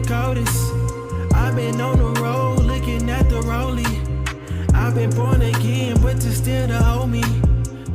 coldest. I've been on the road looking at the rollie. I've been born again, but you still to hold me.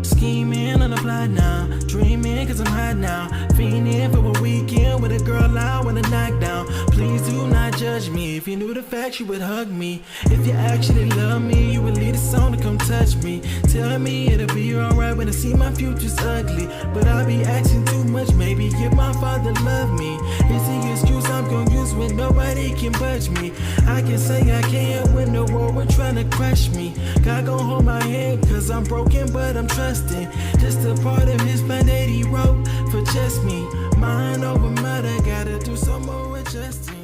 Scheming on the fly now, dreaming cause I'm hot now. Fiending for a weekend with a girl I wanna knock down. Please do not judge me. If you knew the facts, you would hug me. If you actually love me, you would lead a song to come touch me. Tell me it'll be alright when I see my future's ugly. But I'll be asking too much, maybe if my father loved me. It's the excuse I'm gonna use when nobody can budge me. I can say I can't win the war, we're trying to crush me. God gon' hold my hand cause I'm broken but I'm trusting. Just a part of his plan that he wrote for just me. Mind over matter, gotta do some more adjusting.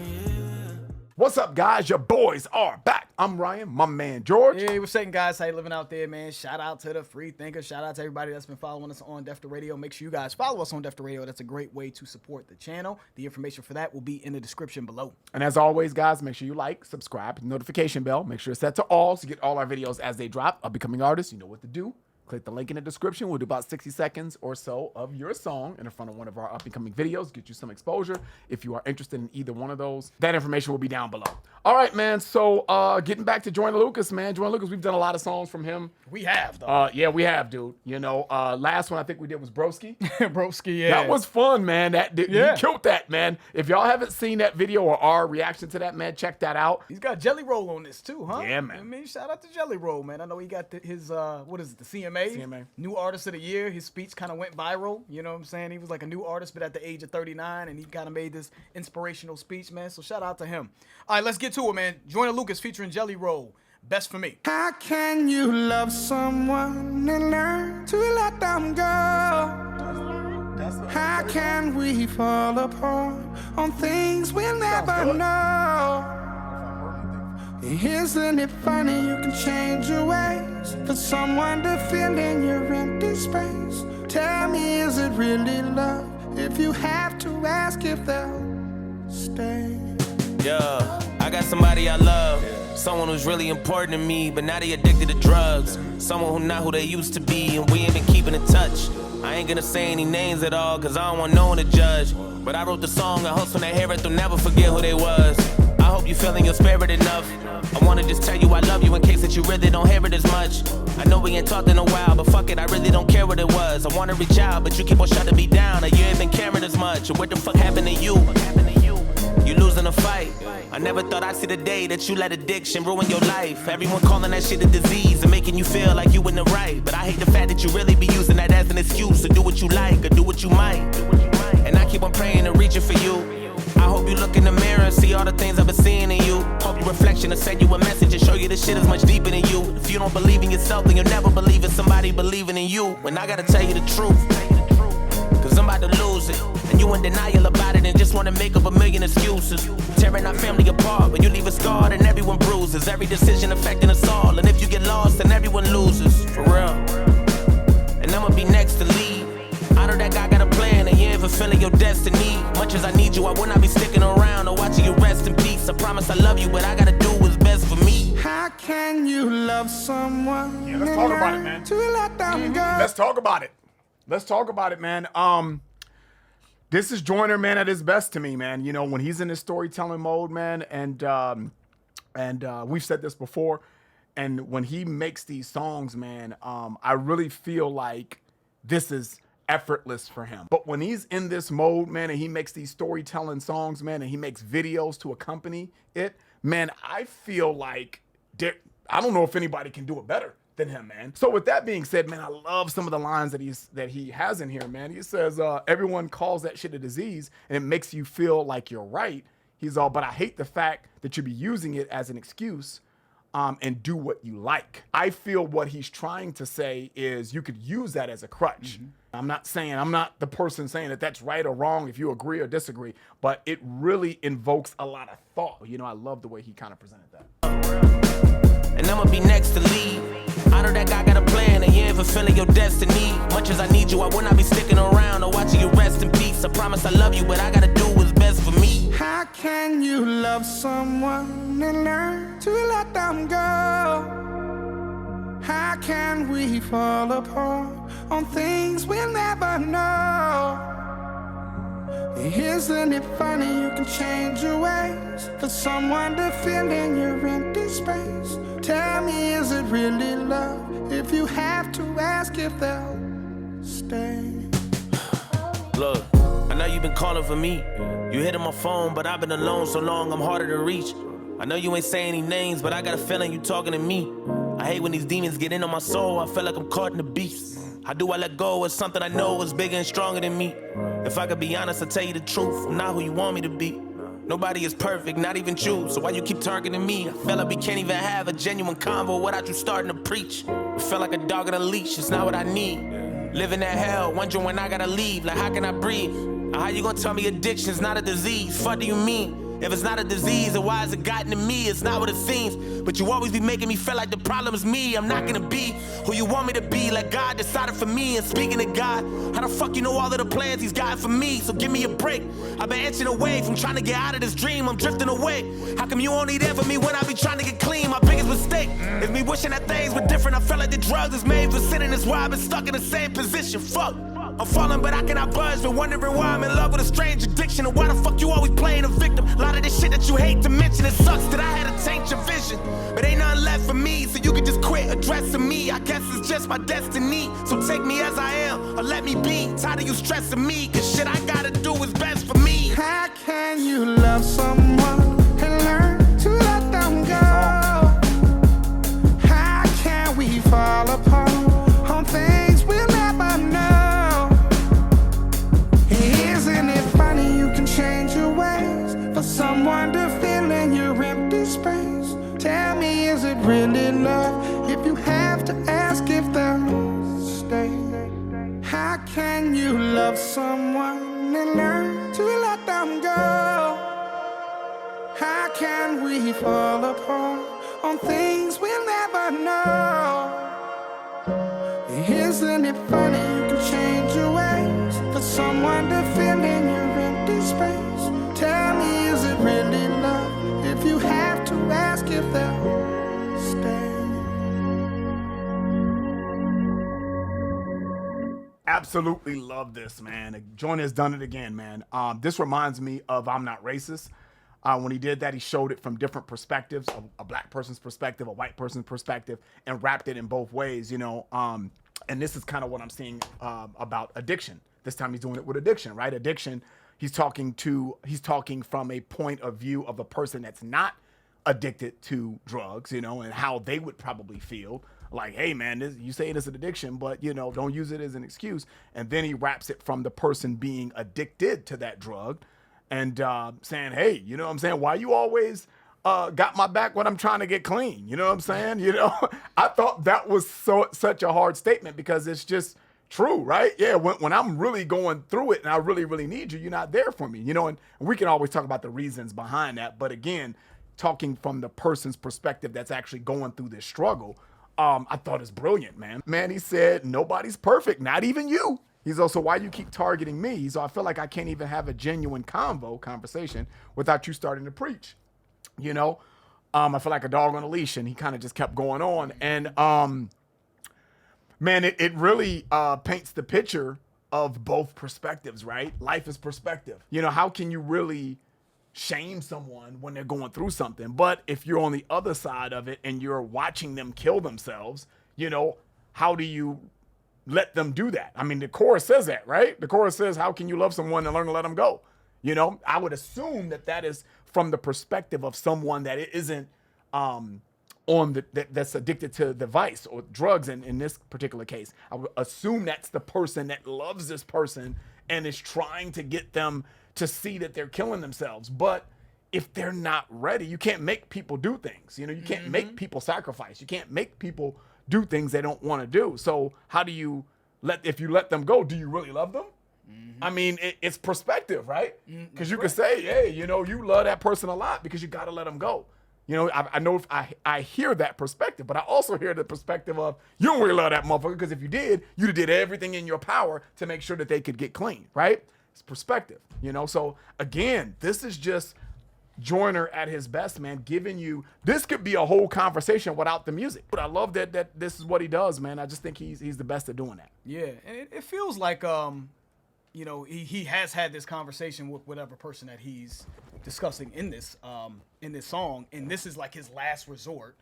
What's up, guys? Your boys are back. I'm Ryan, my man George. Hey, what's up, guys? How you living out there, man? Shout out to the free thinkers. Shout out to everybody that's been following us on Def the Radio. Make sure you guys follow us on Def the Radio. That's a great way to support the channel. The information for that will be in the description below. And as always, guys, make sure you like, subscribe, notification bell. Make sure it's set to all so you get all our videos as they drop. Upcoming artists, you know what to do. Click the link in the description. We'll do about 60 seconds or so of your song in front of one of our up-and-coming videos. Get you some exposure. If you are interested in either one of those, that information will be down below. All right, man. So getting back to Joyner Lucas, man. Joyner Lucas, we've done a lot of songs from him. We have, though. Yeah, we have, dude. You know, last one I think we did was Broski. Broski, yeah. That was fun, man. He killed that, man. If y'all haven't seen that video or our reaction to that, man, check that out. He's got Jelly Roll on this, too, huh? Yeah, man. I mean, shout out to Jelly Roll, man. I know he got his, what is it, the CMA? CMA. New Artist of the Year. His speech kind of went viral. You know what I'm saying? He was like a new artist, but at the age of 39, and he kind of made this inspirational speech, man. So shout out to him. All right, let's get to it, man. Joyner Lucas featuring Jelly Roll. Best for me. How can you love someone and learn to let them go? How can we fall apart on things we'll never know? Isn't it funny you can change your ways for someone to fill in your empty space? Tell me, is it really love if you have to ask if they'll stay? Yeah, I got somebody I love, someone who's really important to me, but now they addicted to drugs. Someone who not who they used to be, and we ain't been keeping in touch. I ain't gonna say any names at all, cause I don't want no one to judge. But I wrote the song, I hope when they hear it, they'll never forget who they was. I hope you feeling your spirit enough. I wanna just tell you I love you in case that you really don't hear it as much. I know we ain't talked in a while, but fuck it, I really don't care what it was. I wanna reach out, but you keep on shutting me down. You ain't been caring as much. What the fuck happened to you? You losing a fight. I never thought I'd see the day that you let addiction ruin your life. Everyone calling that shit a disease and making you feel like you in the right. But I hate the fact that you really be using that as an excuse to do what you like or do what you might. And I keep on praying and reaching for you. I hope you look in the mirror and see all the things I've been seeing in you. Hope your reflection will send you a message and show you this shit is much deeper than you. If you don't believe in yourself, then you'll never believe in somebody believing in you. And I gotta tell you the truth, cause I'm about to lose it. And you in denial about it and just wanna make up a million excuses. Tearing our family apart, but you leave us scarred and everyone bruises. Every decision affecting us all, and if you get lost, then everyone loses. For real. And I'ma be next to leave. I know that guy got a plan and you ain't fulfilling your destiny. Much as I need you, I will not be sticking around or watching you rest in peace. I promise I love you, but I gotta do what's best for me. How can you love someone? Yeah, let's talk about it, man. To let them go. Let's talk about it. Let's talk about it, man. This is Joyner, man, at his best to me, man. You know, when he's in his storytelling mode, man, and we've said this before, and when he makes these songs, man, I really feel like this is effortless for him. But when he's in this mode, man, and he makes these storytelling songs, man, and he makes videos to accompany it, man, I feel like I don't know if anybody can do it better than him, man. So with that being said, man, I love some of the lines that he has in here, man. He says, everyone calls that shit a disease and it makes you feel like you're right. He's all, but I hate the fact that you be using it as an excuse and do what you like. I feel what he's trying to say is you could use that as a crutch. I'm not the person saying that that's right or wrong if you agree or disagree, but it really invokes a lot of thought. You know, I love the way he kind of presented that. And I'ma be next to leave. I know that guy got a plan and you ain't fulfilling your destiny. Much as I need you, I will not be sticking around or watching you rest in peace. I promise I love you, but I gotta do what's best for me. How can you love someone and learn to let them go? How can we fall apart on things we'll never know? Isn't it funny you can change your ways for someone to fill in your empty space? Tell me, is it really love if you have to ask if they'll stay? Look, I know you've been calling for me. You hitting my phone, but I've been alone so long I'm harder to reach. I know you ain't saying any names, but I got a feeling you talking to me. I hate when these demons get in on my soul. I feel like I'm caught in the beast. How do I let go of something I know is bigger and stronger than me? If I could be honest, I'll tell you the truth. I'm not who you want me to be. Nobody is perfect, not even you. So why you keep targeting me? I feel like we can't even have a genuine convo without you starting to preach. I feel like a dog on a leash, it's not what I need. Living that hell, wondering when I gotta leave. Like, how can I breathe? How you gonna tell me addiction's not a disease? What do you mean? If it's not a disease, then why has it gotten to me? It's not what it seems. But you always be making me feel like the problem is me. I'm not gonna be who you want me to be. Like God decided for me. And speaking of God, how the fuck you know all of the plans he's got for me? So give me a break. I've been inching away from trying to get out of this dream. I'm drifting away. How come you only there for me when I be trying to get clean? My biggest mistake is me wishing that things were different. I felt like the drugs is made for sinning. That's why I've been stuck in the same position. Fuck. I'm falling, but I cannot budge. Been wondering why I'm in love with a strange addiction. And why the fuck you always playing a victim? A lot of this shit that you hate to mention. It sucks that I had to taint your vision. But ain't nothing left for me, so you can just quit addressing me. I guess it's just my destiny. So take me as I am, or let me be. Tired of you stressing me, cause shit I gotta do is best for me. How can you love someone and learn to let them go? How can we fall apart on things we'll never know? Isn't it funny you can change your ways for someone to fill in your empty space? Tell me, is it really love if you have to ask if they'll stay? How can you love someone and learn to let them go? How can we fall apart on things we'll never know? Isn't it funny you can change your ways for someone to fill in your empty space? Tell me, is it really love if you have to ask if they'll stay? Absolutely love this, man. Joyner has done it again, man. This reminds me of I'm Not Racist. When he did that, he showed it from different perspectives, a black person's perspective, a white person's perspective, and wrapped it in both ways, you know. And this is kind of what I'm seeing about addiction. This time he's doing it with addiction, right? Addiction, he's talking from a point of view of a person that's not addicted to drugs, you know, and how they would probably feel. Like, hey, man, you say it is an addiction, but, you know, don't use it as an excuse. And then he wraps it from the person being addicted to that drug and saying, hey, you know what I'm saying? Why you always got my back when I'm trying to get clean? You know what I'm saying? You know, I thought that was such a hard statement because it's just true, right? Yeah, when I'm really going through it and I really, really need you, you're not there for me, you know, and we can always talk about the reasons behind that. But again, talking from the person's perspective that's actually going through this struggle, I thought it's brilliant, man. Man, he said, nobody's perfect, not even you. He's also, why you keep targeting me? So I feel like I can't even have a genuine conversation without you starting to preach, you know? I feel like a dog on a leash, and he kind of just kept going on. And man, it really paints the picture of both perspectives, right? Life is perspective. You know, how can you really shame someone when they're going through something? But if you're on the other side of it and you're watching them kill themselves, you know, how do you let them do that? I mean, the chorus says that, right? The chorus says, how can you love someone and learn to let them go? You know, I would assume that is from the perspective of someone that it isn't that's addicted to the vice or drugs in this particular case. I would assume that's the person that loves this person and is trying to get them to see that they're killing themselves. But if they're not ready, you can't make people do things. You know, you can't make people sacrifice. You can't make people do things they don't want to do. So how do you if you let them go, do you really love them? I mean, it's perspective, right? Because you could say, hey, you know, you love that person a lot because you got to let them go. You know, I know if I hear that perspective, but I also hear the perspective of you don't really love that motherfucker because if you did, you'd did everything in your power to make sure that they could get clean, right? It's perspective, you know? So again, this is just Joyner at his best, man, giving you, this could be a whole conversation without the music. But I love that this is what he does, man. I just think he's the best at doing that. Yeah, and it feels like you know, he has had this conversation with whatever person that he's discussing in this song, and this is like his last resort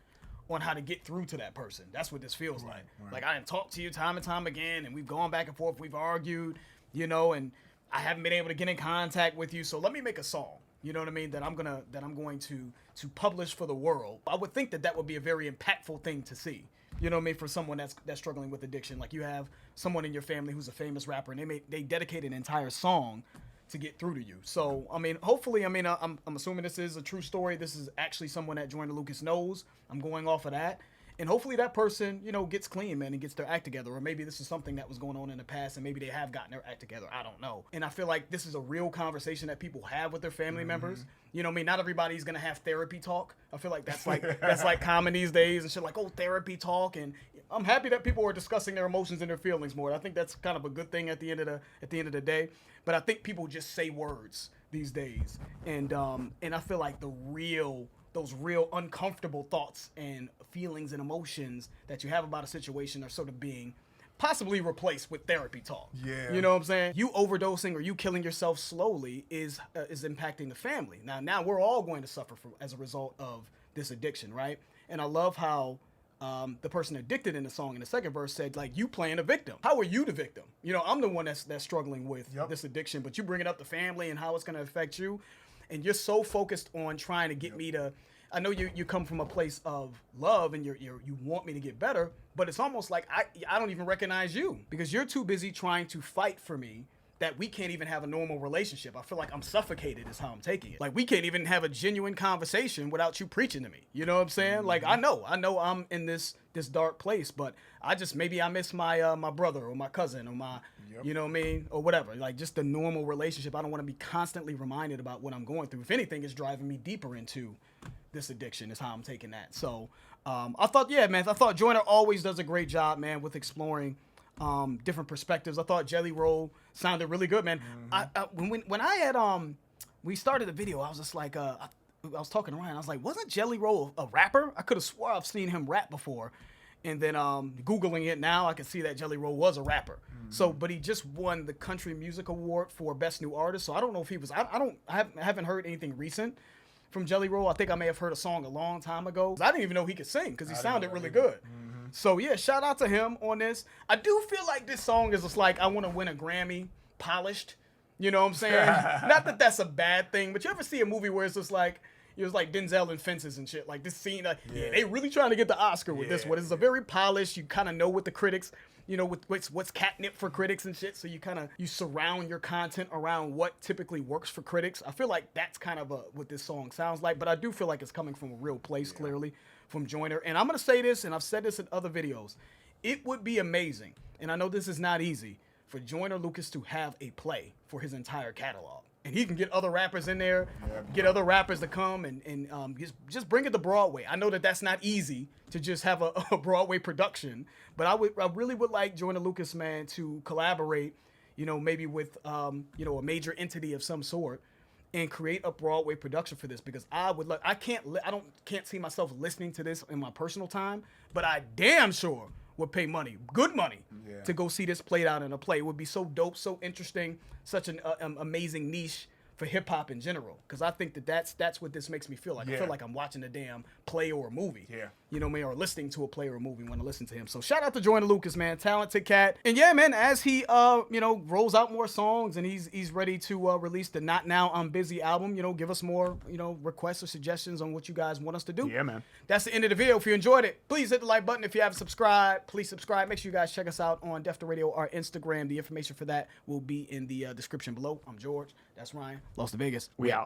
on how to get through to that person. That's what this feels like. Like, I done talked to you time and time again, and we've gone back and forth, we've argued, you know, and I haven't been able to get in contact with you, so let me make a song. You know what I mean? That I'm going to publish for the world. I would think that would be a very impactful thing to see. You know what I mean? For someone that's struggling with addiction, like you have someone in your family who's a famous rapper, and they dedicate an entire song to get through to you. So I mean, hopefully, I mean, I'm assuming this is a true story. This is actually someone that Joyner Lucas knows. I'm going off of that. And hopefully that person, you know, gets clean, man, and gets their act together. Or maybe this is something that was going on in the past, and maybe they have gotten their act together. I don't know. And I feel like this is a real conversation that people have with their family members. You know what I mean? Not everybody's going to have therapy talk. I feel like that's like common these days and shit, like, oh, therapy talk. And I'm happy that people are discussing their emotions and their feelings more. I think that's kind of a good thing at the end of the day. But I think people just say words these days. And I feel like those real uncomfortable thoughts and feelings and emotions that you have about a situation are sort of being possibly replaced with therapy talk. Yeah. You know what I'm saying? You overdosing or you killing yourself slowly is impacting the family. Now we're all going to suffer as a result of this addiction, right? And I love how the person addicted in the song in the second verse said, like, you playing a victim. How are you the victim? You know, I'm the one that's struggling with this addiction, but you bringing up the family and how it's going to affect you. And you're so focused on trying to get me to, I know you come from a place of love and you want me to get better, but it's almost like I don't even recognize you because you're too busy trying to fight for me that we can't even have a normal relationship. I feel like I'm suffocated is how I'm taking it. Like, we can't even have a genuine conversation without you preaching to me. You know what I'm saying? Like, I know I'm in this dark place, but maybe I miss my my brother or my cousin or my, you know what I mean? Or whatever. Like, just the normal relationship. I don't want to be constantly reminded about what I'm going through. If anything, it's driving me deeper into this addiction is how I'm taking that. So I thought Joyner always does a great job, man, with exploring different perspectives. I thought Jelly Roll sounded really good, man. When I had we started the video, I was just like I was talking to Ryan. I was like, wasn't Jelly Roll a rapper? I could have swore I've seen him rap before. And then Googling it now, I can see that Jelly Roll was a rapper. So, but he just won the Country Music Award for Best New Artist. So I don't know if he was. I haven't heard anything recent from Jelly Roll. I think I may have heard a song a long time ago. I didn't even know he could sing because he sounded really good. So yeah, shout out to him on this. I do feel like this song is just like, I want to win a Grammy, polished. You know what I'm saying? Not that that's a bad thing, but you ever see a movie where it's just like, it was like Denzel in Fences and shit. Like this scene, like, they really trying to get the Oscar with this one. It's a very polished. You kind of know what the critics, you know, with what's catnip for critics and shit. So you surround your content around what typically works for critics. I feel like that's kind of what this song sounds like. But I do feel like it's coming from a real place, clearly, from Joyner. And I'm gonna say this, and I've said this in other videos. It would be amazing, and I know this is not easy, for Joyner Lucas to have a play for his entire catalog. And he can get other rappers in there, get other rappers to come and just bring it to Broadway. I know that that's not easy to just have a Broadway production, but I really would like Joyner Lucas, man, to collaborate, you know, maybe with you know, a major entity of some sort and create a Broadway production for this, because I can't see myself listening to this in my personal time, but I damn sure would pay money, good money, to go see this played out in a play. It would be so dope, so interesting, such an amazing niche for hip hop in general. Because I think that's what this makes me feel like. I feel like I'm watching a damn play or a movie. You know what I mean? Or listening to a play or a movie when I listen to him. So shout out to Joyner Lucas, man, talented cat. And yeah, man, as he you know, rolls out more songs and he's ready to release the Not Now I'm Busy album, you know, give us more, you know, requests or suggestions on what you guys want us to do. Yeah, man. That's the end of the video. If you enjoyed it, please hit the like button. If you haven't subscribed, please subscribe. Make sure you guys check us out on Def to Radio, our Instagram. The information for that will be in the description below. I'm George. That's Ryan. Lost to Vegas. We out.